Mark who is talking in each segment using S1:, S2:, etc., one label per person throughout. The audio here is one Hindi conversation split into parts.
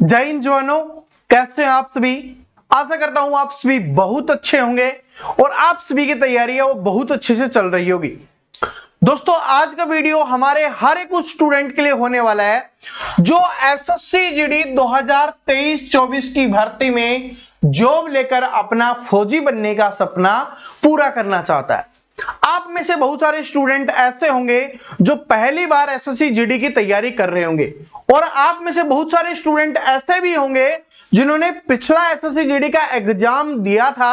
S1: जय हिंद जवानों, कैसे हैं आप सभी। आशा करता हूं आप सभी बहुत अच्छे होंगे और आप सभी की तैयारी है वो बहुत अच्छे से चल रही होगी। दोस्तों, आज का वीडियो हमारे हर एक स्टूडेंट के लिए होने वाला है जो एसएससी जीडी 2023-24 की भर्ती में जॉब लेकर अपना फौजी बनने का सपना पूरा करना चाहता है। आप में से बहुत सारे स्टूडेंट ऐसे होंगे जो पहली बार एसएससी जीडी की तैयारी कर रहे होंगे और आप में से बहुत सारे स्टूडेंट ऐसे भी होंगे जिन्होंने पिछला एसएससी जीडी का एग्जाम दिया था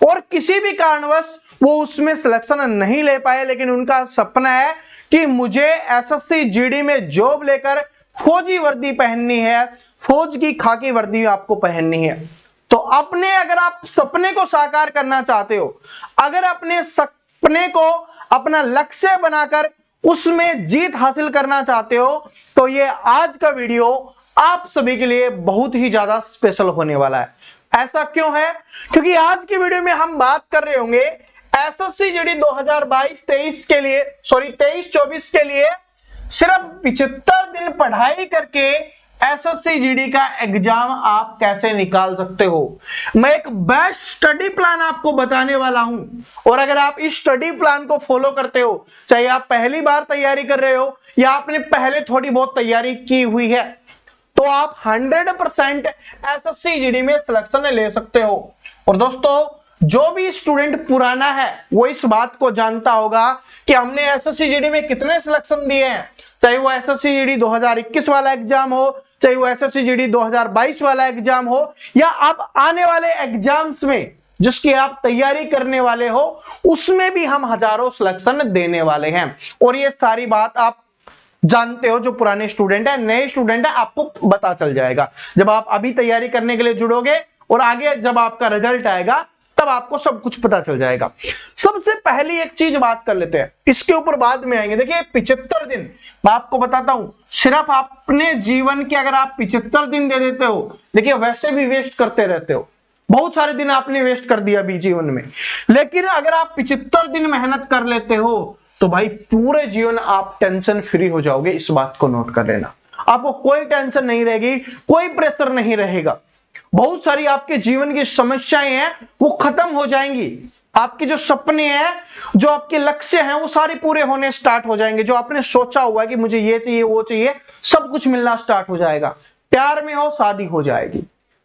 S1: और किसी भी कारणवश वो उसमें सिलेक्शन नहीं ले पाए, लेकिन उनका सपना है कि मुझे एसएससी जीडी में जॉब लेकर फौजी वर्दी पहननी है, फौज की खाकी वर्दी आपको पहननी है। तो अगर आप सपने को साकार करना चाहते हो, अगर अपने सपने को अपना लक्ष्य बनाकर उसमें जीत हासिल करना चाहते हो, तो ये आज का वीडियो आप सभी के लिए बहुत ही ज्यादा स्पेशल होने वाला है। ऐसा क्यों है? क्योंकि आज की वीडियो में हम बात कर रहे होंगे एसएससी जीडी 2022-23 के लिए 23-24 के लिए सिर्फ 75 दिन पढ़ाई करके एसएससी जीडी का एग्जाम आप कैसे निकाल सकते हो। मैं एक बेस्ट स्टडी प्लान आपको बताने वाला हूं और अगर आप इस स्टडी प्लान को फॉलो करते हो, चाहे आप पहली बार तैयारी कर रहे हो या आपने पहले थोड़ी बहुत तैयारी की हुई है, तो आप 100% एसएससी जीडी में सिलेक्शन ले सकते हो। और दोस्तों, जो भी स्टूडेंट पुराना है वो इस बात को जानता होगा कि हमने एसएससी जीडी में कितने सिलेक्शन दिए हैं, चाहे वो एसएससी जीडी 2021 वाला एग्जाम हो, चाहे वो एसएससी जीडी 2022 वाला एग्जाम हो, या आप आने वाले एग्जाम्स में जिसकी आप तैयारी करने वाले हो उसमें भी हम हजारों सिलेक्शन देने वाले हैं। और ये सारी बात आप जानते हो, जो पुराने स्टूडेंट है, नए स्टूडेंट है, आपको पता चल जाएगा जब आप अभी तैयारी करने के लिए जुड़ोगे और आगे जब आपका रिजल्ट आएगा तब आपको सब कुछ पता चल जाएगा। सबसे पहली एक चीज बात कर लेते हैं, इसके ऊपर बाद में आएंगे। देखिए 75 दिन मैं आपको बताता हूं, सिर्फ अपने जीवन के अगर आप 75 दिन दे देते हो, देखिए वैसे भी वेस्ट करते रहते हो, बहुत सारे दिन आपने वेस्ट कर दिया अभी जीवन में, लेकिन अगर आप 75 दिन मेहनत कर लेते हो तो भाई पूरे जीवन आप टेंशन फ्री हो जाओगे। इस बात को नोट कर लेना, आपको कोई टेंशन नहीं रहेगी, कोई प्रेशर नहीं रहेगा, बहुत सारी आपके जीवन की समस्याएं हैं वो खत्म हो जाएंगी, आपके जो सपने हैं, जो आपके लक्ष्य हैं, वो सारे पूरे होने स्टार्ट हो जाएंगे। जो आपने सोचा हुआ है कि मुझे ये चाहिए वो चाहिए, सब कुछ मिलना स्टार्ट हो जाएगा। प्यार में हो, शादी हो जाएगी,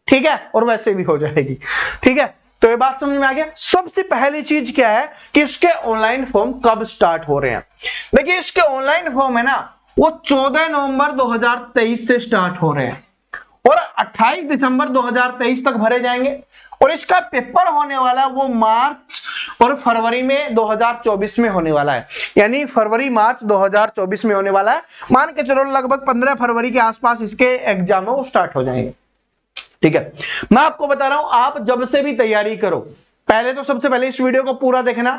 S1: ठीक है, और वैसे भी हो जाएगी, ठीक है। तो ये बात समझ में आ गया। सबसे पहली चीज क्या है कि इसके ऑनलाइन फॉर्म कब स्टार्ट हो रहे हैं। देखिए इसके ऑनलाइन फॉर्म है ना, वो 14 नवंबर 2023 से स्टार्ट हो रहे हैं और 28 दिसंबर 2023 तक भरे जाएंगे। और इसका पेपर होने वाला है वो मार्च और फरवरी में 2024 में होने वाला है, यानी फरवरी मार्च 2024 में होने वाला है। मान के चलो लगभग 15 फरवरी के आसपास इसके एग्जाम वो स्टार्ट हो जाएंगे, ठीक है। मैं आपको बता रहा हूं, आप जब से भी तैयारी करो, पहले तो सबसे पहले इस वीडियो को पूरा देखना।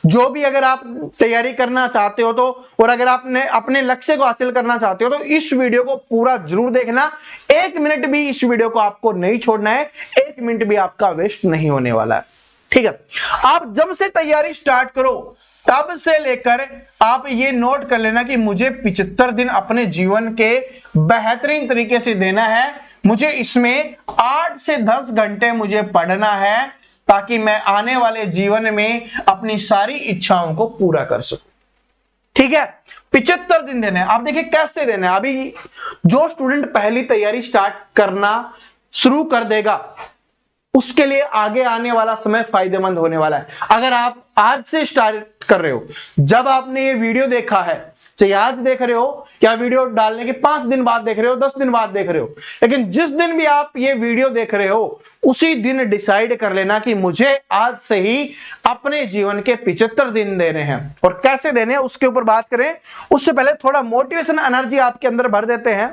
S1: जो भी अगर आप तैयारी करना चाहते हो तो, और अगर आपने अपने लक्ष्य को हासिल करना चाहते हो तो इस वीडियो को पूरा जरूर देखना। 1 मिनट भी इस वीडियो को आपको नहीं छोड़ना है, 1 मिनट भी आपका वेस्ट नहीं होने वाला है, ठीक है। आप जब से तैयारी स्टार्ट करो तब से लेकर आप ये नोट कर लेना कि मुझे 75 दिन अपने जीवन के बेहतरीन तरीके से देना है। मुझे इसमें 8 से 10 घंटे मुझे पढ़ना है ताकि मैं आने वाले जीवन में अपनी सारी इच्छाओं को पूरा कर सकूं, ठीक है। 75 दिन देने हैं। आप देखिए कैसे देने हैं। अभी जो स्टूडेंट पहली तैयारी स्टार्ट करना शुरू कर देगा उसके लिए आगे आने वाला समय फायदेमंद होने वाला है। अगर आप आज से स्टार्ट कर रहे हो, जब आपने ये वीडियो देखा है, चाहे आज देख रहे हो या वीडियो डालने के 5 दिन बाद देख रहे हो, 10 दिन बाद देख रहे हो, लेकिन जिस दिन भी आप ये वीडियो देख रहे हो उसी दिन डिसाइड कर लेना कि मुझे आज से ही अपने जीवन के 75 दिन देने हैं। और कैसे देने हैं उसके ऊपर बात करें, उससे पहले थोड़ा मोटिवेशन एनर्जी आपके अंदर भर देते हैं।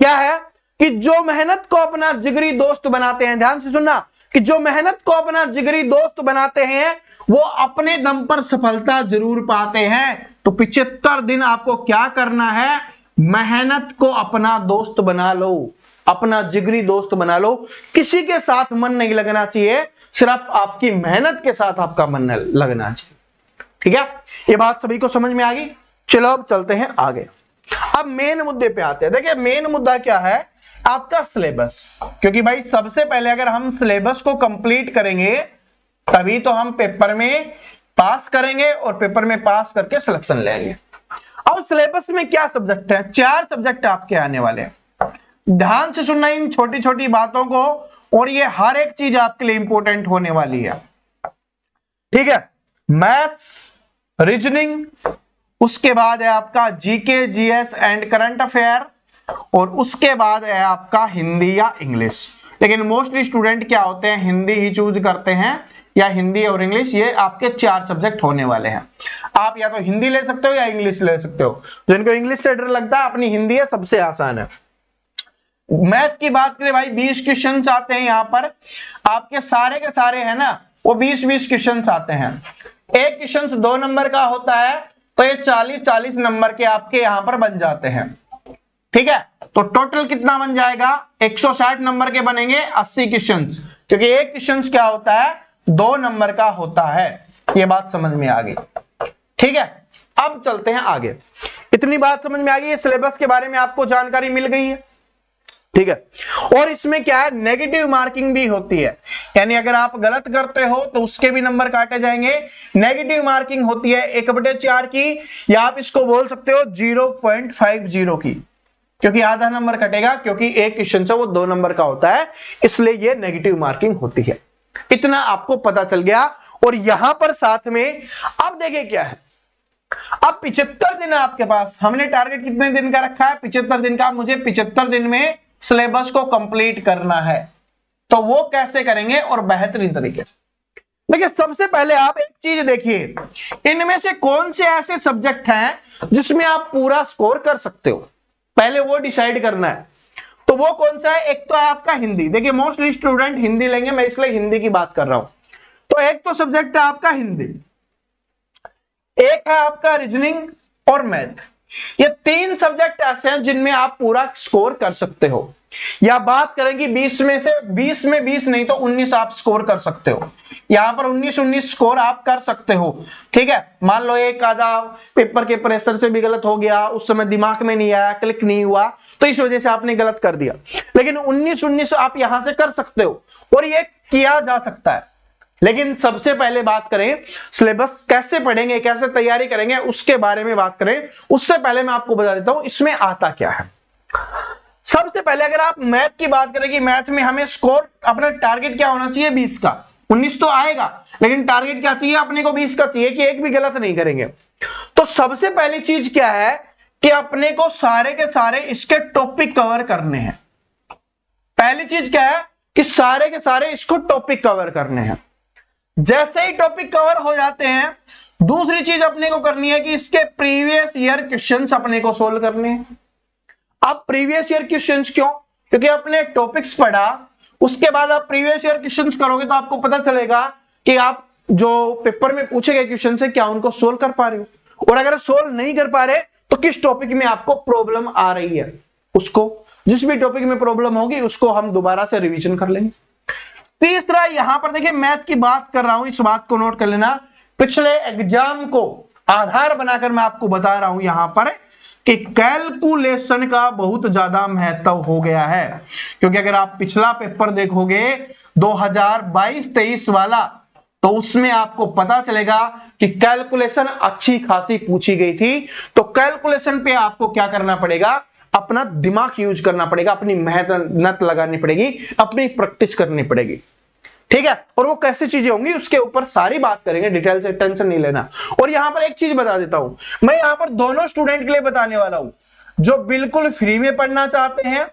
S1: क्या है कि जो मेहनत को अपना जिगरी दोस्त बनाते हैं, ध्यान से सुनना, कि जो मेहनत को अपना जिगरी दोस्त बनाते हैं वो अपने दम पर सफलता जरूर पाते हैं। तो 75 दिन आपको क्या करना है, मेहनत को अपना दोस्त बना लो, अपना जिगरी दोस्त बना लो। किसी के साथ मन नहीं लगना चाहिए, सिर्फ आपकी मेहनत के साथ आपका मन लगना चाहिए, ठीक है। ये बात सभी को समझ में आ गई। चलो अब चलते हैं आगे। अब मेन मुद्दे पे आते हैं। देखिए मेन मुद्दा क्या है आपका सिलेबस, क्योंकि भाई सबसे पहले अगर हम सिलेबस को कंप्लीट करेंगे तभी तो हम पेपर में पास करेंगे और पेपर में पास करके सिलेक्शन लेंगे। अब सिलेबस में क्या सब्जेक्ट है? 4 सब्जेक्ट आपके आने वाले हैं। ध्यान से सुनना इन छोटी छोटी बातों को, और ये हर एक चीज आपके लिए इंपॉर्टेंट होने वाली है, ठीक है। मैथ्स, रीजनिंग, उसके बाद है आपका GK, GS and current affair, और उसके बाद है आपका हिंदी या इंग्लिश। लेकिन मोस्टली स्टूडेंट क्या होते हैं, हिंदी ही चूज करते हैं, या हिंदी और इंग्लिश, ये आपके 4 सब्जेक्ट होने वाले हैं। आप या तो हिंदी ले सकते हो या इंग्लिश ले सकते हो। जिनको इंग्लिश से डर लगता है, अपनी हिंदी है, सबसे आसान है। मैथ की बात करें भाई, 20 क्वेश्चंस आते हैं यहाँ पर, आपके सारे के सारे है ना, वो 20-20 क्वेश्चंस आते हैं। एक क्वेश्चन 2 नंबर का होता है, तो ये 40-40 नंबर के आपके यहाँ पर बन जाते हैं, ठीक है। तो टोटल कितना बन जाएगा? 160 नंबर के बनेंगे 80 क्वेश्चंस, क्योंकि एक क्वेश्चन क्या होता है, 2 नंबर का होता है। ये बात समझ में आ गई, ठीक है। अब चलते हैं आगे। इतनी बात समझ में आ गई है, सिलेबस के बारे में आपको जानकारी मिल गई है, ठीक है। और इसमें क्या है, नेगेटिव मार्किंग भी होती है, यानी अगर आप गलत करते हो तो उसके भी नंबर काटे जाएंगे। नेगेटिव मार्किंग होती है 1/4 की, या आप इसको बोल सकते हो 0.50 की, क्योंकि आधा नंबर कटेगा, क्योंकि एक क्वेश्चन से वो 2 नंबर का होता है, इसलिए ये नेगेटिव मार्किंग होती है। इतना आपको पता चल गया। और यहां पर साथ में अब देखिए क्या है, अब 75 दिन है आपके पास। हमने टारगेट कितने दिन का रखा है? 75 दिन का। मुझे 75 दिन में सिलेबस को कंप्लीट करना है, तो वो कैसे करेंगे? और बेहतरीन तरीके से। देखिए, सबसे पहले आप एक चीज देखिए, इनमें से कौन से ऐसे सब्जेक्ट हैं जिसमें आप पूरा स्कोर कर सकते हो, पहले वो डिसाइड करना है। तो वो कौन सा है? एक तो है आपका हिंदी। देखिए, मोस्टली स्टूडेंट हिंदी लेंगे, मैं इसलिए हिंदी की बात कर रहा हूं। तो एक तो सब्जेक्ट है आपका हिंदी, एक है आपका रीजनिंग और मैथ। ये 3 सब्जेक्ट ऐसे हैं जिनमें आप पूरा स्कोर कर सकते हो। या बात करेंगे 20 में से 20 में 20 नहीं तो 19 आप स्कोर कर सकते हो। यहां पर 19 स्कोर आप कर सकते हो, ठीक है। मान लो एक आधा पेपर के प्रेशर से भी गलत हो गया, उस समय दिमाग में नहीं आया, क्लिक नहीं हुआ, तो इस वजह से आपने गलत कर दिया। लेकिन 19 आप यहां से कर सकते हो, और ये किया जा सकता है। लेकिन सबसे पहले बात करें सिलेबस कैसे पढ़ेंगे, कैसे तैयारी करेंगे, उसके बारे में बात करें, उससे पहले मैं आपको बता देता हूं इसमें आता क्या है। सबसे पहले अगर आप मैथ की बात करें कि मैथ में हमें स्कोर, अपना टारगेट क्या होना चाहिए? 20 का। 19 तो आएगा, लेकिन टारगेट क्या चाहिए अपने को? 20 का चाहिए, कि एक भी गलत नहीं करेंगे। तो सबसे पहली चीज क्या है कि अपने को सारे के सारे इसके टॉपिक कवर करने हैं। पहली चीज क्या है कि सारे के सारे इसको टॉपिक कवर करने हैं। जैसे ही टॉपिक कवर हो जाते हैं, दूसरी चीज अपने को करनी है कि इसके प्रीवियस ईयर क्वेश्चंस अपने को सोल्व करने हैं। अब प्रीवियस ईयर क्वेश्चंस क्यों? क्योंकि अपने टॉपिक्स पढ़ा, उसके बाद आप प्रीवियस ईयर क्वेश्चंस करोगे तो आपको पता चलेगा कि आप जो पेपर में पूछे गए क्वेश्चन है क्या उनको सोल्व कर पा रहे हो, और अगर सोल्व नहीं कर पा रहे तो किस टॉपिक में आपको प्रॉब्लम आ रही है, उसको जिस भी टॉपिक में प्रॉब्लम होगी उसको हम दोबारा से रिवीजन कर लेंगे। तीसरा, यहां पर देखिए मैथ की बात कर रहा हूं, इस बात को नोट कर लेना। पिछले एग्जाम को आधार बनाकर मैं आपको बता रहा हूं यहां पर कि कैलकुलेशन का बहुत ज्यादा महत्व हो गया है। क्योंकि अगर आप पिछला पेपर देखोगे 2022-23 वाला, तो उसमें आपको पता चलेगा कि कैलकुलेशन अच्छी खासी पूछी गई थी। तो कैलकुलेशन पे आपको क्या करना पड़ेगा? अपना दिमाग यूज करना पड़ेगा, अपनी मेहनत लगानी पड़ेगी, अपनी प्रैक्टिस करनी पड़ेगी, ठीक है। और वो कैसी चीजें होंगी उसके ऊपर सारी बात करेंगे, डिटेल से, टेंशन नहीं लेना। और यहां पर एक चीज बता देता हूं, मैं यहां पर दोनों स्टूडेंट के लिए बताने वाला हूं, जो बिल्कुल फ्री में पढ़ना चाहते हैं,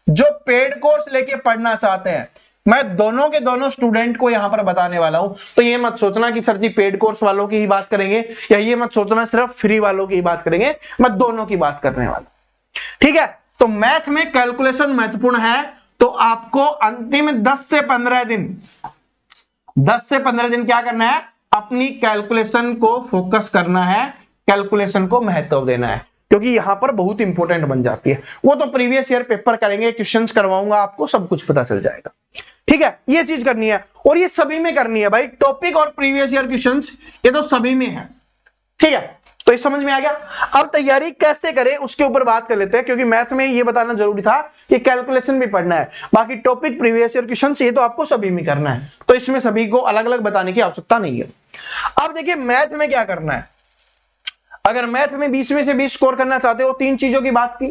S1: जो पेड कोर्स लेके पढ़ना चाहते हैं। मैं दोनों के दोनों स्टूडेंट को यहां पर बताने वाला हूं। तो ये मत सोचना कि सर जी पेड कोर्स वालों की ही बात करेंगे, या ये मत सोचना सिर्फ फ्री वालों की ही बात करेंगे, मैं दोनों की बात करने वाला, ठीक है। तो मैथ में कैलकुलेशन महत्वपूर्ण है, तो आपको अंतिम 10 से 15 दिन क्या करना है? अपनी कैलकुलेशन को फोकस करना है, कैलकुलेशन को महत्व देना है, क्योंकि यहां पर बहुत इंपॉर्टेंट बन जाती है। वो तो प्रीवियस ईयर पेपर करेंगे, क्वेश्चंस करवाऊंगा, आपको सब कुछ पता चल जाएगा, ठीक है। ये चीज करनी है, और ये सभी में करनी है भाई। टॉपिक और प्रीवियस ईयर क्वेश्चंस ये तो सभी में है, ठीक है। तो ये समझ में आ गया। अब तैयारी कैसे करें उसके ऊपर बात कर लेते हैं, क्योंकि मैथ में ये बताना जरूरी था कि कैलकुलेशन भी पढ़ना है, बाकी टॉपिक प्रीवियस ईयर क्वेश्चन ये तो आपको सभी में करना है, तो इसमें सभी को अलग अलग बताने की आवश्यकता नहीं है। अब देखिए मैथ में क्या करना है, अगर मैथ में 20 में से 20 स्कोर करना चाहते हो, 3 चीजों की बात की।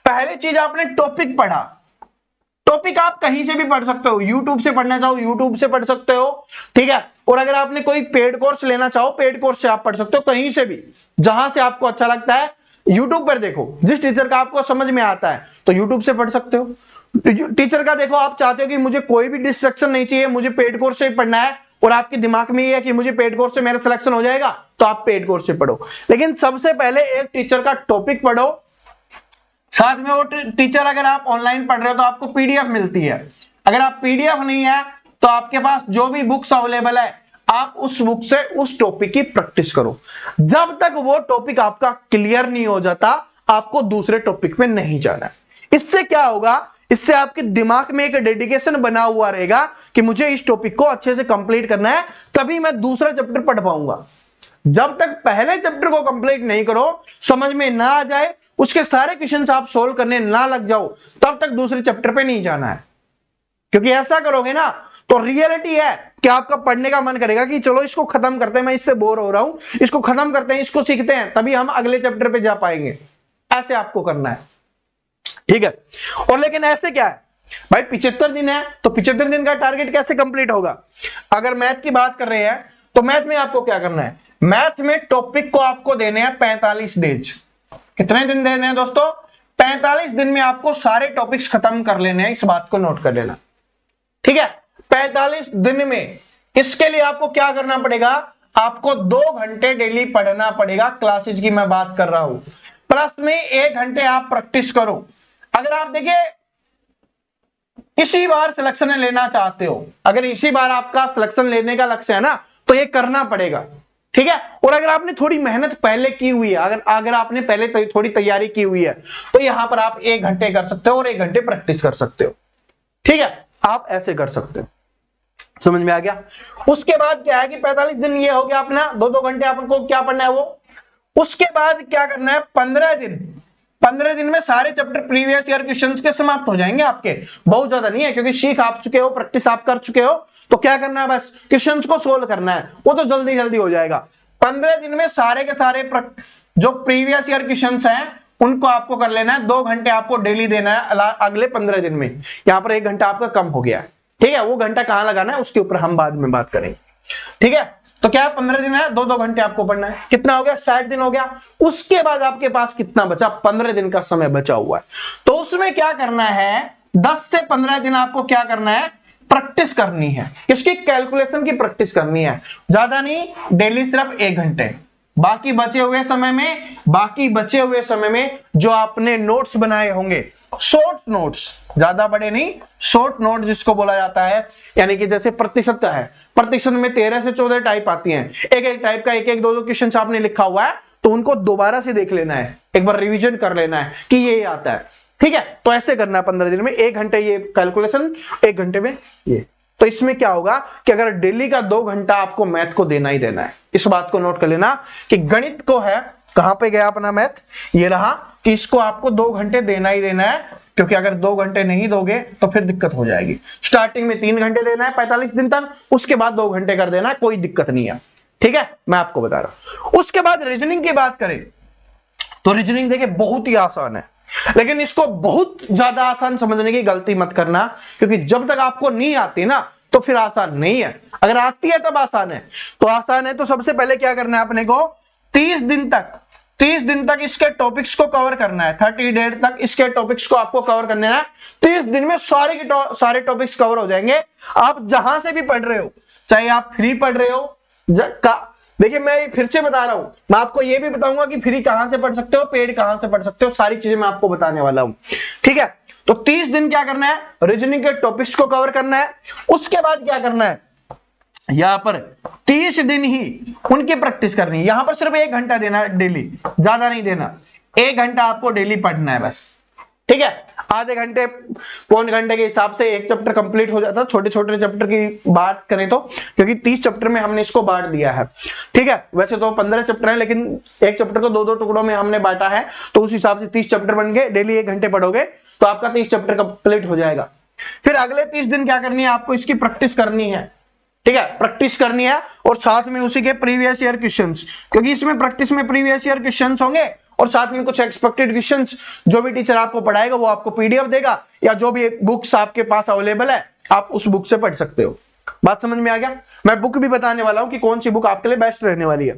S1: पहली चीज आपने टॉपिक पढ़ा, टॉपिक आप कहीं से भी पढ़ सकते हो, यूट्यूब से पढ़ना चाहो यूट्यूब से पढ़ सकते हो, ठीक है। और अगर आपने कोई पेड कोर्स लेना चाहो पेड कोर्स से आप पढ़ सकते हो, कहीं से भी जहां से आपको अच्छा लगता है। यूट्यूब पर देखो, जिस टीचर का आपको समझ में आता है तो यूट्यूब से पढ़ सकते हो। टीचर का देखो, आप चाहते हो कि मुझे कोई भी डिस्ट्रक्शन नहीं चाहिए, मुझे पेड कोर्स से ही पढ़ना है, और आपके दिमाग में ये है कि मुझे पेड कोर्स से मेरा सिलेक्शन हो जाएगा, तो आप पेड कोर्स से पढ़ो। लेकिन सबसे पहले एक टीचर का टॉपिक पढ़ो, साथ में वो टीचर, अगर आप ऑनलाइन पढ़ रहे हो तो आपको पीडीएफ मिलती है, अगर आप पीडीएफ नहीं है तो आपके पास जो भी बुक्स अवेलेबल है आप उस बुक से उस टॉपिक की प्रैक्टिस करो। जब तक वो टॉपिक आपका क्लियर नहीं हो जाता आपको दूसरे टॉपिक पे नहीं जाना है। इससे क्या होगा, इससे आपके दिमाग में एक डेडिकेशन बना हुआ रहेगा कि मुझे इस टॉपिक को अच्छे से कंप्लीट करना है, तभी मैं दूसरा चैप्टर पढ़ पाऊंगा। जब तक पहले चैप्टर को कंप्लीट नहीं करो, समझ में ना आ जाए, उसके सारे क्वेश्चंस आप सोल्व करने ना लग जाओ, तब तक दूसरे चैप्टर पे नहीं जाना है। क्योंकि ऐसा करोगे ना तो रियलिटी है कि आपका पढ़ने का मन करेगा कि चलो इसको खत्म करते हैं, मैं इससे बोर हो रहा हूं, इसको खत्म करते हैं, इसको सीखते हैं, तभी हम अगले चैप्टर पे जा पाएंगे। ऐसे आपको करना है, ठीक है। और लेकिन ऐसे क्या है भाई, 75 दिन है तो 75 दिन का टारगेट कैसे कंप्लीट होगा। अगर मैथ की बात कर रहे हैं तो मैथ में आपको क्या करना है, मैथ में टॉपिक को आपको देने हैं 45 डेज। कितने दिन देने हैं दोस्तों, 45 दिन में आपको सारे टॉपिक्स खत्म कर लेने हैं, इस बात को नोट कर लेना, ठीक है। 45 दिन में इसके लिए आपको क्या करना पड़ेगा, आपको 2 घंटे डेली पढ़ना पड़ेगा, क्लासेज की मैं बात कर रहा हूं, प्लस में 1 घंटे आप प्रैक्टिस करो। अगर आप देखिए इसी बार सिलेक्शन लेना चाहते हो, अगर इसी बार आपका सिलेक्शन लेने का लक्ष्य है ना, तो ये करना पड़ेगा, ठीक है। और अगर आपने थोड़ी मेहनत पहले की हुई है, अगर आपने पहले थोड़ी तैयारी की हुई है, तो यहां पर आप 1 घंटे कर सकते हो और 1 घंटे प्रैक्टिस कर सकते हो, ठीक है। आप ऐसे कर सकते हो, समझ में आ गया। उसके बाद क्या है कि 45 दिन ये हो गया अपना, 2-2 घंटे आपको क्या पढ़ना है वो। उसके बाद क्या करना है, 15 दिन में सारे चैप्टर प्रीवियस ईयर क्वेश्चंस के समाप्त हो जाएंगे आपके। बहुत ज्यादा नहीं है, क्योंकि सीख आप चुके हो, प्रैक्टिस आप कर चुके हो, तो क्या करना है, बस क्वेश्चंस को सोल्व करना है, वो तो जल्दी जल्दी हो जाएगा। 15 दिन में सारे के सारे जो प्रीवियस ईयर क्वेश्चंस हैं उनको आपको कर लेना है। 2 घंटे आपको डेली देना है अगले 15 दिन में। यहां पर 1 घंटा आपका कम हो गया है, ठीक है। वो घंटा कहां लगाना है उसके ऊपर हम बाद में बात करेंगे, ठीक है। तो क्या है, 15 दिन है, 2-2 घंटे आपको पढ़ना है। कितना हो गया, 60 दिन हो गया। उसके बाद आपके पास कितना बचा, 15 दिन का समय बचा हुआ है। तो उसमें क्या करना है, 10 से 15 दिन आपको क्या करना है, प्रैक्टिस करनी है। इसकी कैलकुलेशन की प्रैक्टिस करनी है, ज्यादा नहीं, डेली सिर्फ 1 घंटे। बाकी बचे हुए समय में जो आपने नोट्स बनाए होंगे, शॉर्ट नोट्स, ज्यादा बड़े नहीं, शॉर्ट नोट जिसको बोला जाता है, यानी कि जैसे प्रतिशत का है, प्रतिशत में 13 से 14 टाइप आती हैं, एक एक टाइप का 1-1, 2-2 क्वेश्चन आपने लिखा हुआ है, तो उनको दोबारा से देख लेना है, एक बार रिवीजन कर लेना है कि ये आता है, ठीक है। तो ऐसे करना है 15 दिन में, 1 घंटे ये कैलकुलेशन, 1 घंटे में ये। तो इसमें क्या होगा कि अगर डेली का 2 घंटा आपको मैथ को देना ही देना है, इस बात को नोट कर लेना कि गणित को है, कहां पे गया अपना मैथ, ये रहा, कि इसको आपको 2 घंटे देना ही देना है, क्योंकि अगर 2 घंटे नहीं दोगे तो फिर दिक्कत हो जाएगी। स्टार्टिंग में 3 घंटे देना है 45 दिन तक, उसके बाद 2 घंटे कर देना है, कोई दिक्कत नहीं है, ठीक है। मैं आपको बता रहा हूं। उसके बाद रीजनिंग की बात करें तो रीजनिंग देखिए बहुत ही आसान है, लेकिन इसको बहुत ज्यादा आसान समझने की गलती मत करना, क्योंकि जब तक आपको नहीं आती ना तो फिर आसान नहीं है, अगर आती है तब आसान है। तो आसान है तो सबसे पहले क्या करना है अपने को, 30 दिन तक इसके टॉपिक्स को कवर करना है। 30 डेज तक इसके टॉपिक्स को आपको कवर करना है। 30 दिन में सारे टॉपिक्स कवर हो जाएंगे। आप जहां से भी पढ़ रहे हो, चाहे आप फ्री पढ़ रहे हो, देखिए मैं फिर से बता रहा हूं, मैं आपको यह भी बताऊंगा कि फ्री कहां से पढ़ सकते हो, पेड कहां से पढ़ सकते हो, सारी चीजें मैं आपको बताने वाला हूं, ठीक है। तो 30 दिन क्या करना है, रीजनिंग के टॉपिक्स को कवर करना है। उसके बाद क्या करना है, यहां पर 30 दिन ही उनकी प्रैक्टिस करनी है। यहां पर सिर्फ 1 घंटा देना है डेली, ज्यादा नहीं देना, 1 घंटा आपको डेली पढ़ना है बस, ठीक है, आधे घंटे पौन घंटे के हिसाब से एक चैप्टर कंप्लीट हो जाता है, छोटे छोटे चैप्टर की बात करें तो, क्योंकि 30 चैप्टर में हमने इसको बांट दिया है। ठीक है, वैसे तो 15 चैप्टर है, लेकिन एक चैप्टर को दो दो टुकड़ों में हमने बांटा है, तो उस हिसाब से 30 चैप्टर बन गए। डेली 1 घंटे पढ़ोगे तो आपका 30 चैप्टर कंप्लीट हो जाएगा। फिर अगले 30 दिन क्या करनी है, आपको इसकी प्रैक्टिस करनी है। ठीक है, प्रैक्टिस करनी है और साथ में उसी के प्रीवियस ईयर क्वेश्चंस, क्योंकि इसमें प्रैक्टिस में प्रीवियस ईयर क्वेश्चंस होंगे और साथ में कुछ एक्सपेक्टेड क्वेश्चंस जो भी टीचर आपको पढ़ाएगा वो आपको पीडीएफ देगा, या जो भी बुक्स आपके पास अवेलेबल है आप उस बुक से पढ़ सकते हो। बात समझ में आ गया? मैं बुक भी बताने वाला हूं कि कौन सी बुक आपके लिए बेस्ट रहने वाली है।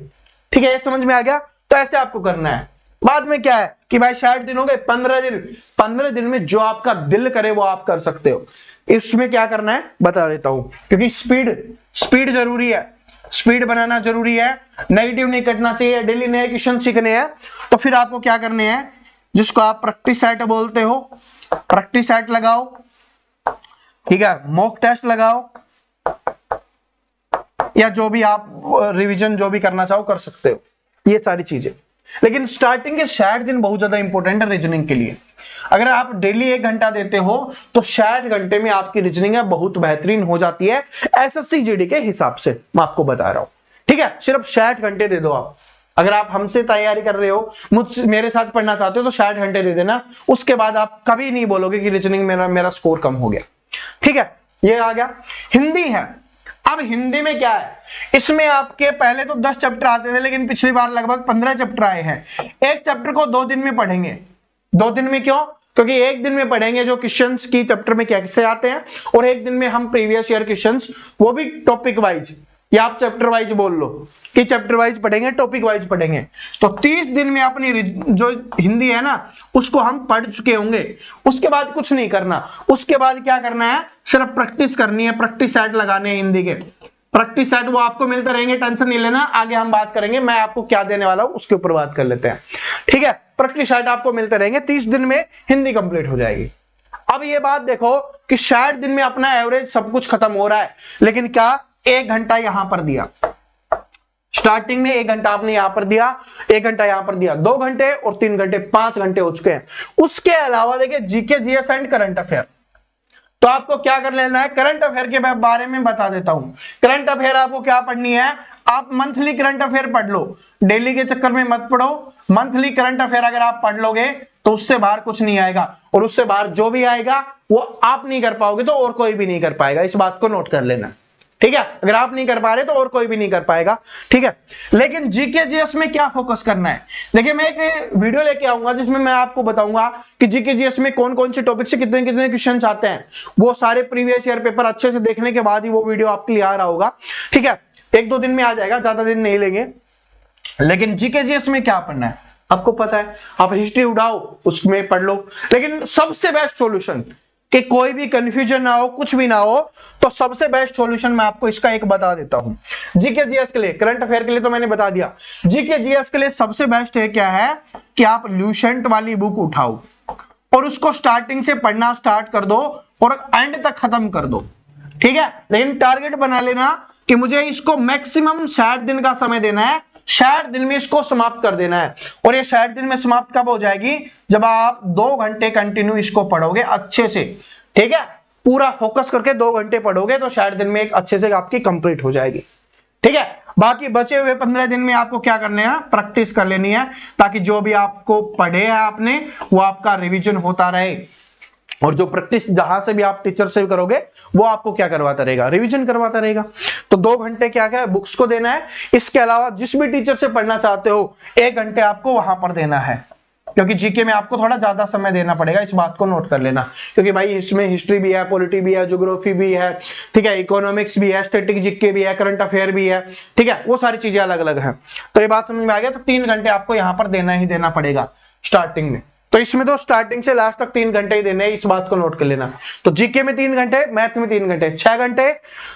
S1: ठीक है, ये समझ में आ गया? तो ऐसे आपको करना है। बाद में क्या है कि भाई 60 दिन हो गए, 15 दिन में जो आपका दिल करे वो आप कर सकते हो। इसमें क्या करना है बता देता हूं, क्योंकि स्पीड जरूरी है, स्पीड बनाना जरूरी है, नेगेटिव नहीं कटना चाहिए, डेली नए क्वेश्चन सीखने हैं। तो फिर आपको क्या करने हैं, जिसको आप प्रैक्टिस सेट बोलते हो, प्रैक्टिस सेट लगाओ। ठीक है, मॉक टेस्ट लगाओ, या जो भी आप रिवीजन जो भी करना चाहो कर सकते हो, ये सारी चीजें। लेकिन स्टार्टिंग के 60 दिन बहुत ज्यादा इंपॉर्टेंट है रीजनिंग के लिए। अगर आप डेली 1 घंटा देते हो तो 60 घंटे में आपकी रीजनिंग है बहुत बेहतरीन हो जाती है, एसएससी जीडी के हिसाब से मैं आपको बता रहा हूं। ठीक है, सिर्फ 60 घंटे दे दो आप। अगर आप हमसे तैयारी कर रहे हो, मुझसे मेरे साथ पढ़ना चाहते हो तो 60 घंटे दे देना। उसके बाद आप कभी नहीं बोलोगे कि रीजनिंग मेरा स्कोर कम हो गया। ठीक है, ये आ गया। हिंदी है, अब हिंदी में क्या है, इसमें आपके पहले तो 10 चैप्टर आते थे, लेकिन पिछली बार लगभग 15 चैप्टर आए हैं। एक चैप्टर को 2 दिन में पढ़ेंगे। 2 दिन में क्यों? क्योंकि एक दिन में पढ़ेंगे जो क्वेश्चंस की चैप्टर में कैसे आते हैं, और एक दिन में हम प्रीवियस ईयर क्वेश्चंस, वो भी टॉपिक वाइज, या आप चैप्टर वाइज बोल लो कि चैप्टर वाइज पढ़ेंगे, टॉपिक वाइज पढ़ेंगे। तो 30 दिन में अपनी जो हिंदी है ना उसको हम पढ़ चुके होंगे। उसके बाद कुछ नहीं करना, उसके बाद क्या करना है, सिर्फ प्रैक्टिस करनी है, प्रैक्टिस सेट लगाने हैं हिंदी के। प्रैक्टिस सेट वो आपको मिलते रहेंगे, टेंशन नहीं लेना, आगे हम बात करेंगे, मैं आपको क्या देने वाला हूं उसके ऊपर बात कर लेते हैं। ठीक है, प्रैक्टिस सेट आपको मिलते रहेंगे, 30 दिन में हिंदी कंप्लीट हो जाएगी। अब ये बात देखो कि 60 दिन में अपना एवरेज सब कुछ खत्म हो रहा है, लेकिन क्या 1 घंटा यहां पर दिया, स्टार्टिंग में 1 घंटा आपने यहां पर दिया, 1 घंटा यहां पर दिया, 2 घंटे और 3 घंटे, 5 घंटे हो चुके हैं। उसके अलावा देखिए GK, GS and current affair. तो आपको क्या कर लेना है, करंट अफेयर के बारे में बता देता हूं। करंट अफेयर आपको क्या पढ़नी है, आप मंथली करंट अफेयर पढ़ लो, डेली के चक्कर में मत पढ़ो। मंथली करंट अफेयर अगर आप पढ़ लोगे तो उससे बाहर कुछ नहीं आएगा, और उससे बाहर जो भी आएगा वो आप नहीं कर पाओगे तो और कोई भी नहीं कर पाएगा। इस बात को नोट कर लेना। ठीक है, अगर आप नहीं कर पा रहे तो और कोई भी नहीं कर पाएगा। ठीक है, लेकिन जीके जीएस में क्या फोकस करना है, देखिए मैं एक वीडियो लेके आऊंगा जिसमें मैं आपको बताऊंगा कि जीके जीएस में कौन कौन से टॉपिक से कितने कितने क्वेश्चन आते हैं। वो सारे प्रीवियस ईयर पेपर अच्छे से देखने के बाद ही वो वीडियो आपके लिए आ रहा होगा। ठीक है, 1-2 दिन में आ जाएगा, ज्यादा दिन नहीं लेंगे। लेकिन जीके जीएस में क्या पढ़ना है आपको पता है, आप हिस्ट्री उड़ाओ उसमें पढ़ लो। लेकिन सबसे बेस्ट सॉल्यूशन कि कोई भी कंफ्यूजन ना हो, कुछ भी ना हो, तो सबसे बेस्ट सॉल्यूशन मैं आपको इसका एक बता देता हूं। जीके जीएस के लिए, करंट अफेयर के लिए तो मैंने बता दिया, जीके जीएस के लिए सबसे बेस्ट है क्या है कि आप ल्यूसेंट वाली बुक उठाओ और उसको स्टार्टिंग से पढ़ना स्टार्ट कर दो और एंड तक खत्म कर दो। ठीक है, लेकिन टारगेट बना लेना कि मुझे इसको मैक्सिमम 60 दिन का समय देना है, 60 दिन में इसको समाप्त कर देना है। और ये 60 दिन में समाप्त कब हो जाएगी, जब आप 2 घंटे कंटिन्यू इसको पढ़ोगे अच्छे से। ठीक है, पूरा फोकस करके 2 घंटे पढ़ोगे तो 60 दिन में एक अच्छे से आपकी कंप्लीट हो जाएगी। ठीक है, बाकी बचे हुए 15 दिन में आपको क्या करने है, प्रैक्टिस कर लेनी है, ताकि जो भी आपको पढ़े है आपने वो आपका रिवीजन होता रहे। और जो प्रैक्टिस जहां से भी आप टीचर से करोगे वो आपको क्या करवाता रहेगा, रिवीजन करवाता रहेगा। तो 2 घंटे क्या क्या बुक्स को देना है। इसके अलावा जिस भी टीचर से पढ़ना चाहते हो 1 घंटे आपको वहां पर देना है, क्योंकि जीके में आपको थोड़ा ज्यादा समय देना पड़ेगा, इस बात को नोट कर लेना। क्योंकि भाई इसमें हिस्ट्री भी है, पॉलिटी भी है, ज्योग्राफी भी है, ठीक है, इकोनॉमिक्स भी है, स्टैटिक जीके भी है, करंट अफेयर भी है। ठीक है, वो सारी चीजें अलग अलग हैं। तो ये बात समझ में आ गया। तो 3 घंटे आपको यहां पर देना ही देना पड़ेगा स्टार्टिंग में। तो इसमें तो स्टार्टिंग से लास्ट तक 3 घंटे ही देने हैं, इस बात को नोट कर लेना। तो जीके में 3 घंटे, मैथ में 3 घंटे, 6 घंटे।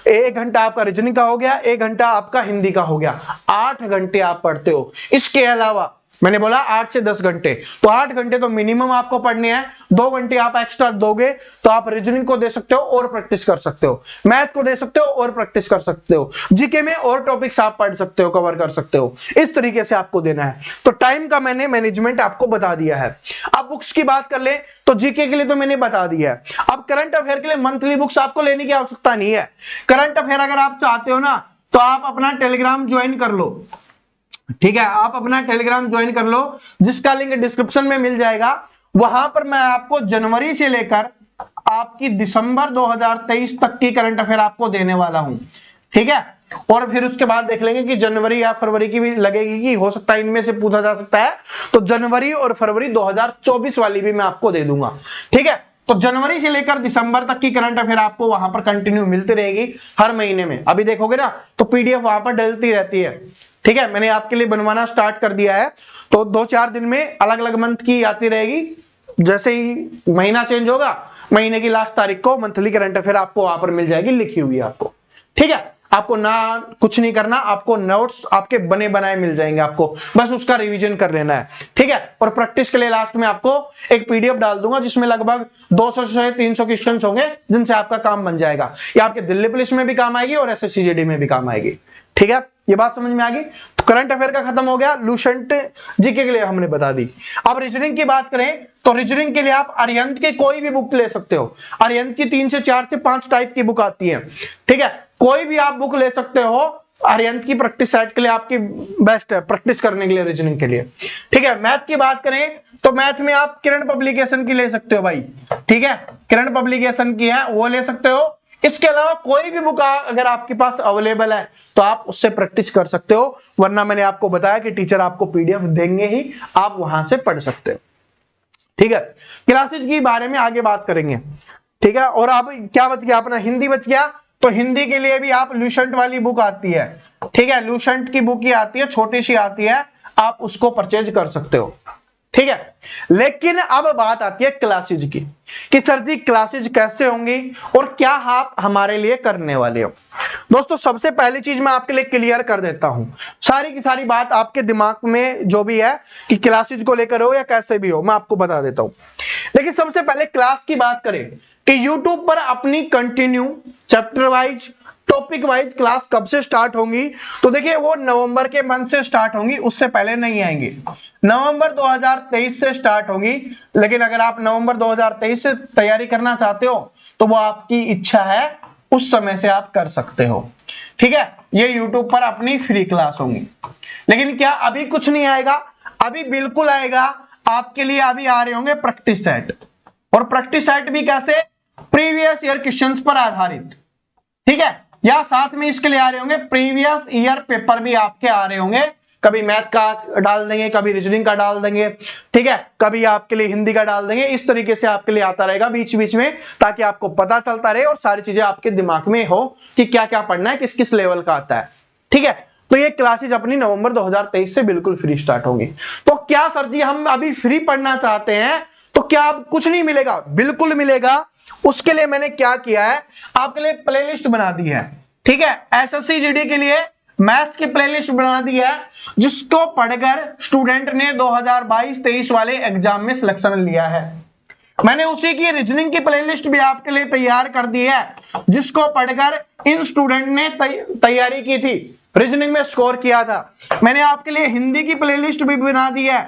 S1: 1 घंटा आपका रीजनिंग का हो गया, 1 घंटा आपका हिंदी का हो गया, 8 घंटे आप पढ़ते हो। इसके अलावा मैंने बोला 8 से 10 घंटे, तो 8 घंटे तो मिनिमम आपको पढ़ने हैं, 2 घंटे आप एक्स्ट्रा दोगे तो आप रीजनिंग को दे सकते हो और प्रैक्टिस कर सकते हो, मैथ को दे सकते हो और प्रैक्टिस कर सकते हो, जीके में और टॉपिक्स आप पढ़ सकते हो, कवर कर सकते हो। इस तरीके से आपको देना है। तो टाइम का मैंने मैनेजमेंट आपको बता दिया है। अब बुक्स की बात कर ले तो जीके के लिए तो मैंने बता दिया है। अब करंट अफेयर के लिए मंथली बुक्स आपको लेने की आवश्यकता नहीं है। करंट अफेयर अगर आप चाहते हो ना तो आप अपना टेलीग्राम ज्वाइन कर लो, ठीक है, आप अपना टेलीग्राम ज्वाइन कर लो, जिसका लिंक डिस्क्रिप्शन में मिल जाएगा। वहां पर मैं आपको जनवरी से लेकर आपकी दिसंबर 2023 तक की करंट अफेयर आपको देने वाला हूं, ठीक है। और फिर उसके बाद देख लेंगे कि जनवरी या फरवरी की भी लगेगी, कि हो सकता है इनमें से पूछा जा सकता है, तो जनवरी और फरवरी 2024 वाली भी मैं आपको दे दूंगा, ठीक है। तो जनवरी से लेकर दिसंबर तक की करंट अफेयर आपको वहां पर कंटिन्यू मिलती रहेगी हर महीने में। अभी देखोगे ना तो पीडीएफ वहां पर डलती रहती है, ठीक है। मैंने आपके लिए बनवाना स्टार्ट कर दिया है, तो 2-4 दिन में अलग अलग मंथ की आती रहेगी। जैसे ही महीना चेंज होगा, महीने की लास्ट तारीख को मंथली करंट अफेयर आपको वहां पर मिल जाएगी, लिखी हुई आपको, ठीक है। आपको ना कुछ नहीं करना, आपको नोट्स आपके बने बनाए मिल जाएंगे, आपको बस उसका रिवीजन कर लेना है, ठीक है। और प्रैक्टिस के लिए लास्ट में आपको एक पीडीएफ डाल दूंगा जिसमें लगभग 200 से 300 क्वेश्चंस होंगे, जिनसे आपका काम बन जाएगा। ये आपके दिल्ली पुलिस में भी काम आएगी और एसएससी जीडी में भी काम आएगी, ठीक है। ये बात समझ में आ गई। तो करंट अफेयर का खत्म हो गया, लूसेंट जीके के लिए हमने बता दी। अब रीजनिंग की बात करें तो रीजनिंग के लिए आप अरिहंत की कोई भी बुक ले सकते हो। अरिहंत की 3 से 4 से 5 टाइप की बुक आती है, ठीक है। कोई भी आप बुक ले सकते हो, अरिहंत की प्रैक्टिस सेट के लिए आपकी बेस्ट है, प्रैक्टिस करने के लिए, रीजनिंग के लिए, ठीक है। मैथ की बात करें तो मैथ में आप किरण पब्लिकेशन की ले सकते हो भाई, ठीक है, किरण पब्लिकेशन की है वो ले सकते हो। इसके अलावा कोई भी बुक अगर आपके पास अवेलेबल है तो आप उससे प्रैक्टिस कर सकते हो, वरना मैंने आपको बताया कि टीचर आपको पीडीएफ देंगे ही, आप वहां से पढ़ सकते हो, ठीक है। क्लासेज के बारे में आगे बात करेंगे, ठीक है। और अब क्या बच गया अपना, हिंदी बच गया। तो हिंदी के लिए भी आप लूसेंट वाली बुक आती है, ठीक है, लूसेंट की बुक ही आती है, छोटी सी आती है, आप उसको परचेज कर सकते हो, ठीक है। लेकिन अब बात आती है क्लासेज की, कि सर जी क्लासेज कैसे होंगी और क्या आप हमारे लिए करने वाले हो। दोस्तों सबसे पहली चीज मैं आपके लिए क्लियर कर देता हूं, सारी की सारी बात आपके दिमाग में जो भी है कि क्लासेज को लेकर हो या कैसे भी हो, मैं आपको बता देता हूं। लेकिन सबसे पहले क्लास की बात करें कि YouTube पर अपनी continue chapter wise, topic wise class कब से स्टार्ट होंगी, तो देखिए वो नवंबर के मंथ से स्टार्ट होंगी, उससे पहले नहीं आएंगी। नवंबर 2023 से स्टार्ट होंगी, लेकिन अगर आप नवंबर 2023 से तैयारी करना चाहते हो तो वो आपकी इच्छा है, उस समय से आप कर सकते हो, ठीक है। ये YouTube पर अपनी फ्री क्लास होंगी। लेकिन क्या अभी कुछ नहीं आएगा? अभी बिल्कुल आएगा आपके लिए। अभी आ रहे होंगे प्रैक्टिस सेट, और प्रैक्टिस सेट भी कैसे, प्रीवियस ईयर क्वेश्चंस पर आधारित, ठीक है। या साथ में इसके लिए आ रहे होंगे प्रीवियस ईयर पेपर भी आपके आ रहे होंगे, कभी मैथ का डाल देंगे, कभी रीजनिंग का डाल देंगे, ठीक है, कभी आपके लिए हिंदी का डाल देंगे। इस तरीके से आपके लिए आता रहेगा बीच बीच में, ताकि आपको पता चलता रहे और सारी चीजें आपके दिमाग में हो कि क्या क्या पढ़ना है, किस किस लेवल का आता है, ठीक है। तो ये क्लासेज अपनी नवंबर 2023 से बिल्कुल फ्री स्टार्ट होंगी। तो क्या सर जी हम अभी फ्री पढ़ना चाहते हैं तो क्या कुछ नहीं मिलेगा? बिल्कुल मिलेगा। उसके लिए मैंने क्या किया है, आपके लिए प्लेलिस्ट बना दी है, ठीक है। एसएससी जीडी के लिए मैथ्स की प्लेलिस्ट बना दी है, जिसको पढ़कर स्टूडेंट ने 2022-23 वाले एग्जाम में सिलेक्शन लिया है। मैंने उसी की रीजनिंग की प्लेलिस्ट भी आपके लिए तैयार कर दी है, जिसको पढ़कर इन स्टूडेंट ने तैयारी की थी, रीजनिंग में स्कोर किया था। मैंने आपके लिए हिंदी की प्लेलिस्ट भी बना दी है।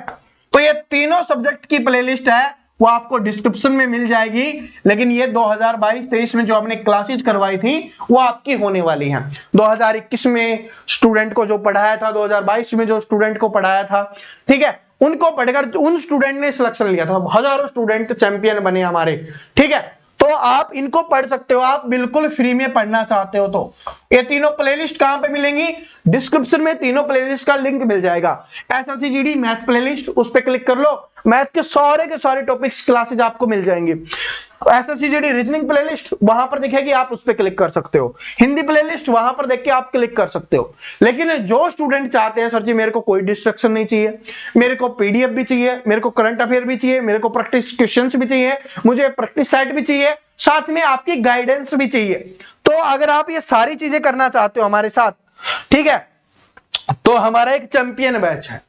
S1: तो ये तीनों सब्जेक्ट की प्लेलिस्ट है, वो आपको डिस्क्रिप्शन में मिल जाएगी। लेकिन ये 2022-23 में जो हमने क्लासेज करवाई थी वो आपकी होने वाली हैं। 2021 में स्टूडेंट को जो पढ़ाया था, 2022 में जो स्टूडेंट को पढ़ाया था, ठीक है, उनको पढ़कर उन स्टूडेंट ने सिलेक्शन लिया था। हजारों स्टूडेंट चैंपियन बने हमारे, ठीक है। तो आप इनको पढ़ सकते हो, आप बिल्कुल फ्री में पढ़ना चाहते हो तो। ये तीनों प्लेलिस्ट कहां पे मिलेंगी? डिस्क्रिप्शन में तीनों प्लेलिस्ट का लिंक मिल जाएगा। एसएससी जीडी मैथ प्लेलिस्ट, उस पर क्लिक कर लो, मैथ के सारे टॉपिक्स क्लासेज आपको मिल जाएंगे। एसएससी जीडी रीजनिंग प्लेलिस्ट वहां पर दिखेगी, आप उस पर क्लिक कर सकते हो। हिंदी प्लेलिस्ट वहां पर देख के आप क्लिक कर सकते हो। लेकिन जो स्टूडेंट चाहते हैं सर जी मेरे को कोई डिस्ट्रक्शन नहीं चाहिए, मेरे को पीडीएफ भी चाहिए, मेरे को करंट अफेयर भी चाहिए, मेरे को प्रैक्टिस क्वेश्चंस भी चाहिए, मुझे प्रैक्टिस सेट भी चाहिए, साथ में आपकी गाइडेंस भी चाहिए, तो अगर आप ये सारी चीजें करना चाहते हो हमारे साथ, ठीक है, तो हमारा एक चैंपियन बैच है।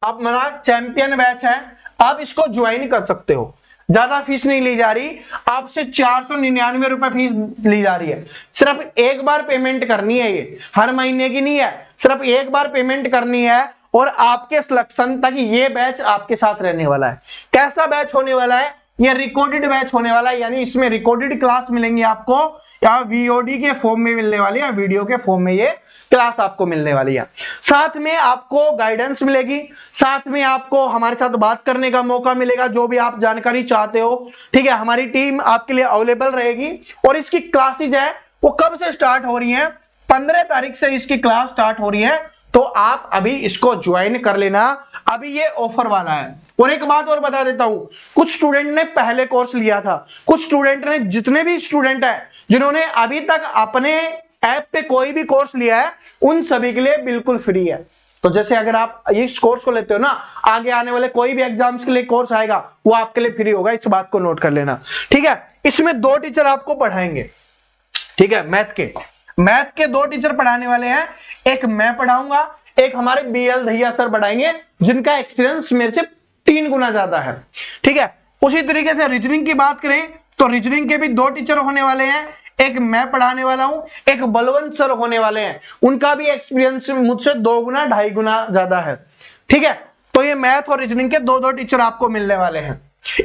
S1: आप मेरा चैंपियन बैच है, आप इसको ज्वाइन कर सकते हो। ज्यादा फीस नहीं ली जा रही, आपसे 499 रुपए फीस ली जा रही है। सिर्फ एक बार पेमेंट करनी है, ये हर महीने की नहीं है, सिर्फ एक बार पेमेंट करनी है और आपके सिलेक्शन तक ये बैच आपके साथ रहने वाला है। कैसा बैच होने वाला है? ये रिकॉर्डेड बैच होने वाला है, यानी इसमें रिकॉर्डेड क्लास मिलेंगी आपको, या वीओडी के फॉर्म में मिलने वाली है, वीडियो के फॉर्म में ये क्लास आपको मिलने वाली है। साथ में आपको गाइडेंस मिलेगी, साथ में आपको हमारे साथ बात करने का मौका मिलेगा, जो भी आप जानकारी चाहते हो, ठीक है, हमारी टीम आपके लिए अवेलेबल रहेगी। और इसकी क्लासेज है वो कब से स्टार्ट हो रही है? 15 तारीख से इसकी क्लास स्टार्ट हो रही है, तो आप अभी इसको ज्वाइन कर लेना, अभी ये ऑफर वाला है। और एक बात और बता देता हूं, कुछ स्टूडेंट ने पहले कोर्स लिया था, कुछ स्टूडेंट ने, जितने भी स्टूडेंट है जिन्होंने अभी तक अपने ऐप पे कोई भी कोर्स लिया है, उन सभी के लिए बिल्कुल फ्री है। तो जैसे अगर आप इस कोर्स को लेते हो ना, आगे आने वाले कोई भी एग्जाम्स के लिए कोर्स आएगा वो आपके लिए फ्री होगा, इस बात को नोट कर लेना, ठीक है। इसमें 2 टीचर आपको पढ़ाएंगे, ठीक है, मैथ के 2 टीचर पढ़ाने वाले हैं, एक मैं पढ़ाऊंगा, एक हमारे बीएल दहिया सर पढ़ाएंगे, जिनका एक्सपीरियंस मेरे से 3 गुना ज्यादा है, ठीक है। उसी तरीके से रीजनिंग की बात करें तो रीजनिंग के भी 2 टीचर होने वाले हैं, एक मैं पढ़ाने वाला हूं, एक बलवंत सर होने वाले हैं, उनका भी एक्सपीरियंस मुझसे 2 गुना 2.5 गुना ज्यादा है, ठीक है। तो ये मैथ और रीजनिंग के 2 टीचर आपको मिलने वाले हैं।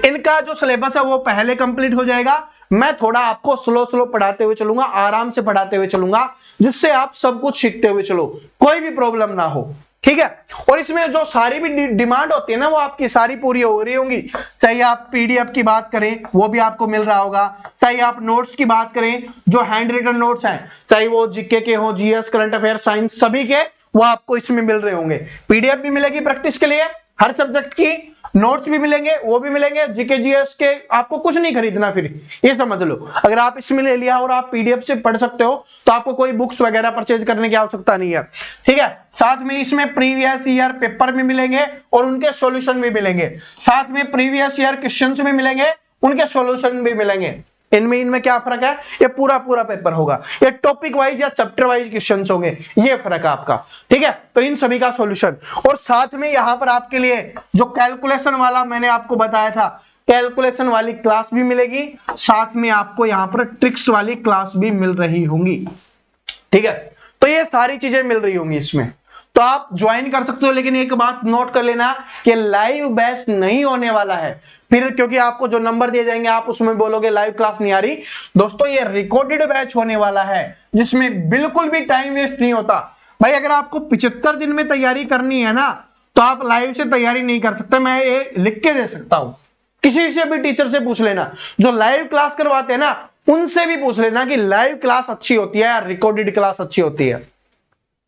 S1: इनका जो सिलेबस है वो पहले कंप्लीट हो जाएगा, मैं थोड़ा आपको स्लो पढ़ाते हुए चलूंगा, आराम से पढ़ाते हुए चलूंगा, जिससे आप सब कुछ सीखते हुए चलो, कोई भी प्रॉब्लम ना हो, ठीक है। और इसमें जो सारी भी डिमांड होती है ना, वो आपकी सारी पूरी हो रही होंगी। चाहे आप पीडीएफ की बात करें वो भी आपको मिल रहा होगा, चाहे आप नोट्स की बात करें, जो हैंड रिटन नोट्स हैं, चाहे वो जीके के हो, जीएस, करंट अफेयर, साइंस, सभी के वो आपको इसमें मिल रहे होंगे। पीडीएफ भी मिलेगी प्रैक्टिस के लिए, हर सब्जेक्ट की नोट्स भी मिलेंगे, वो भी मिलेंगे, जीके जीएस के आपको कुछ नहीं खरीदना, फिर ये समझ लो। अगर आप इसमें ले लिया और आप पीडीएफ से पढ़ सकते हो तो आपको कोई बुक्स वगैरह परचेज करने की आवश्यकता नहीं है, ठीक है। साथ में इसमें प्रीवियस ईयर पेपर भी मिलेंगे और उनके सॉल्यूशन भी मिलेंगे, साथ में प्रीवियस ईयर क्वेश्चंस भी मिलेंगे, उनके सॉल्यूशन भी मिलेंगे। इनमें क्या फर्क है? ये पूरा पेपर होगा, ये टॉपिक वाइज या चैप्टर वाइज क्वेश्चंस होंगे, ये फर्क है आपका, ठीक है। तो इन सभी का सॉल्यूशन, और साथ में यहां पर आपके लिए जो कैलकुलेशन वाला मैंने आपको बताया था, कैलकुलेशन वाली क्लास भी मिलेगी, साथ में आपको यहां पर ट्रिक्स वाली क्लास भी मिल रही होंगी, ठीक है। तो ये सारी चीजें मिल रही होंगी इसमें, तो आप ज्वाइन कर सकते हो। लेकिन एक बात नोट कर लेना कि लाइव बैच नहीं होने वाला है, फिर क्योंकि आपको जो नंबर दिए जाएंगे आप उसमें बोलोगे लाइव क्लास नहीं आ रही। दोस्तों ये रिकॉर्डेड बैच होने वाला है, जिसमें बिल्कुल भी टाइम वेस्ट नहीं होता। भाई अगर आपको 75 दिन में तैयारी करनी है ना, तो आप लाइव से तैयारी नहीं कर सकते, मैं ये लिख के दे सकता हूं। किसी से भी टीचर से पूछ लेना, जो लाइव क्लास करवाते हैं ना, उनसे भी पूछ लेना कि लाइव क्लास अच्छी होती है या रिकॉर्डेड क्लास अच्छी होती है,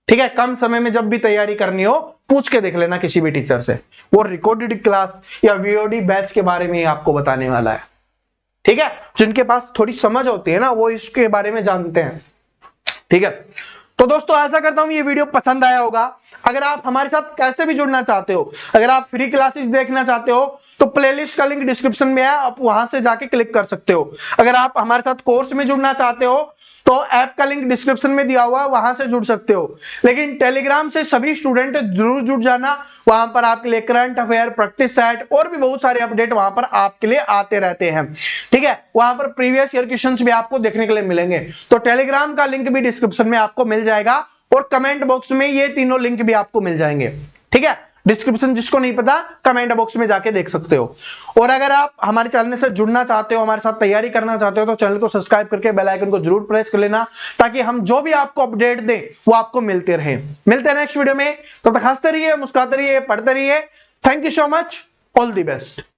S1: ठीक है। कम समय में जब भी तैयारी करनी हो पूछ के देख लेना किसी भी टीचर से, वो रिकॉर्डेड क्लास या वीओडी बैच के बारे में आपको बताने वाला है, ठीक है। जिनके पास थोड़ी समझ होती है ना, वो इसके बारे में जानते हैं, ठीक है। तो दोस्तों आशा करता हूं ये वीडियो पसंद आया होगा। अगर आप हमारे साथ कैसे भी जुड़ना चाहते हो, अगर आप फ्री क्लासेस देखना चाहते हो तो प्लेलिस्ट का लिंक डिस्क्रिप्शन में है, आप वहां से जाके क्लिक कर सकते हो। अगर आप हमारे साथ कोर्स में जुड़ना चाहते हो तो ऐप का लिंक डिस्क्रिप्शन में दिया हुआ है, वहां से जुड़ सकते हो। लेकिन टेलीग्राम से सभी स्टूडेंट जरूर जुड़ जाना, वहां पर आपके लिए करंट अफेयर, प्रैक्टिस सेट और भी बहुत सारे अपडेट वहां पर आपके लिए आते रहते हैं, ठीक है। वहां पर प्रीवियस ईयर क्वेश्चंस भी आपको देखने के लिए मिलेंगे। तो टेलीग्राम का लिंक भी डिस्क्रिप्शन में आपको मिल जाएगा और कमेंट बॉक्स में ये तीनों लिंक भी आपको मिल जाएंगे, ठीक है। डिस्क्रिप्शन जिसको नहीं पता कमेंट बॉक्स में जाके देख सकते हो। और अगर आप हमारे चैनल से जुड़ना चाहते हो, हमारे साथ तैयारी करना चाहते हो, तो चैनल को सब्सक्राइब करके बेल आइकन को जरूर प्रेस कर लेना, ताकि हम जो भी आपको अपडेट दें वो आपको मिलते रहे। मिलते हैं नेक्स्ट वीडियो में, तो तक हंसते रहिए, मुस्कुराते रहिए, पढ़ते रहिए। Thank you so much, all the best.